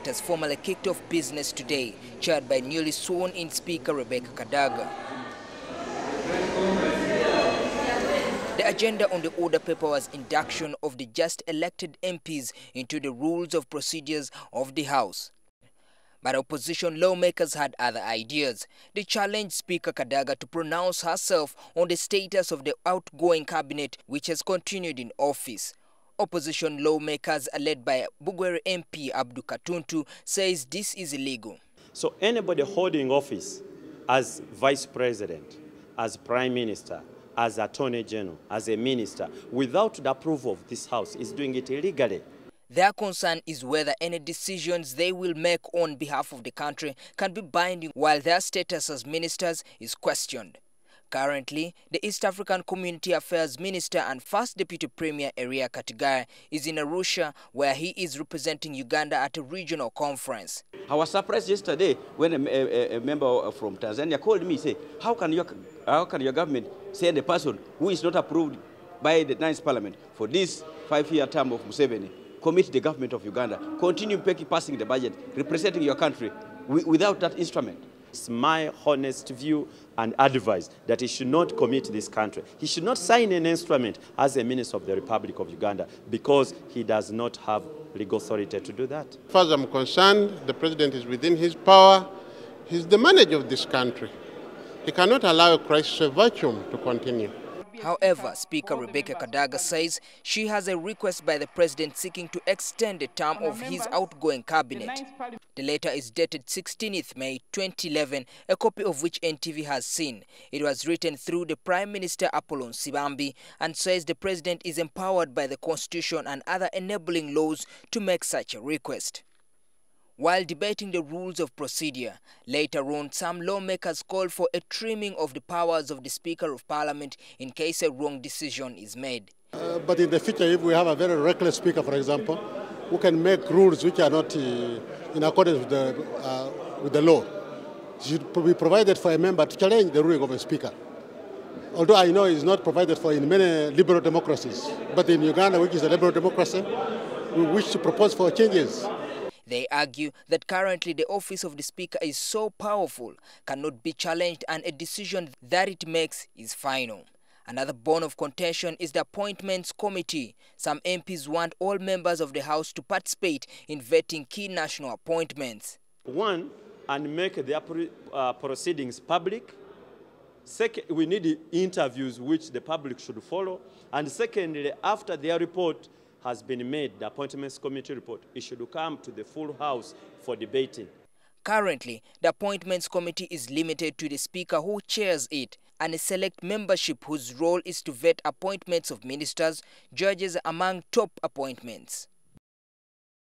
has formally kicked off business today, chaired by newly sworn-in Speaker Rebecca Kadaga. The agenda on the order paper was induction of the just elected MPs into the rules of procedures of the House. But opposition lawmakers had other ideas. They challenged Speaker Kadaga to pronounce herself on the status of the outgoing cabinet, which has continued in office. Opposition lawmakers, led by Bugwere MP Abdu Katuntu, says this is illegal. So anybody holding office as vice president, as prime minister, as attorney general, as a minister, without the approval of this House, is doing it illegally. Their concern is whether any decisions they will make on behalf of the country can be binding while their status as ministers is questioned. Currently, the East African Community Affairs Minister and First Deputy Premier Rebecca Kadaga is in Arusha, where he is representing Uganda at a regional conference. I was surprised yesterday when a member from Tanzania called me and said, how can your government send a person who is not approved by the 9th Parliament for this 5-year term of Museveni, commit the government of Uganda, continue passing the budget, representing your country without that instrument? It's my honest view and advice that he should not commit this country. He should not sign an instrument as a minister of the Republic of Uganda because he does not have legal authority to do that. As far as I'm concerned, the president is within his power. He's the manager of this country. He cannot allow a crisis of vacuum to continue. However, Speaker Rebecca Kadaga says she has a request by the president seeking to extend the term of his outgoing cabinet. The letter is dated 16th May 2011, a copy of which NTV has seen. It was written through the Prime Minister Apollon Sibambi and says the president is empowered by the Constitution and other enabling laws to make such a request. While debating the rules of procedure, later on some lawmakers called for a trimming of the powers of the Speaker of Parliament in case a wrong decision is made. But in the future, if we have a very reckless Speaker, for example, who can make rules which are not in accordance with the law, it should be provided for a member to challenge the ruling of a Speaker. Although I know it's not provided for in many liberal democracies, but in Uganda, which is a liberal democracy, we wish to propose for changes. They argue that currently the office of the Speaker is so powerful, cannot be challenged, and a decision that it makes is final. Another bone of contention is the Appointments Committee. Some MPs want all members of the House to participate in vetting key national appointments. One, and make their proceedings public. Second, we need interviews which the public should follow. And secondly, after their report has been made, the Appointments Committee report, it should come to the full House for debating. Currently, the Appointments Committee is limited to the Speaker who chairs it and a select membership whose role is to vet appointments of ministers, judges among top appointments.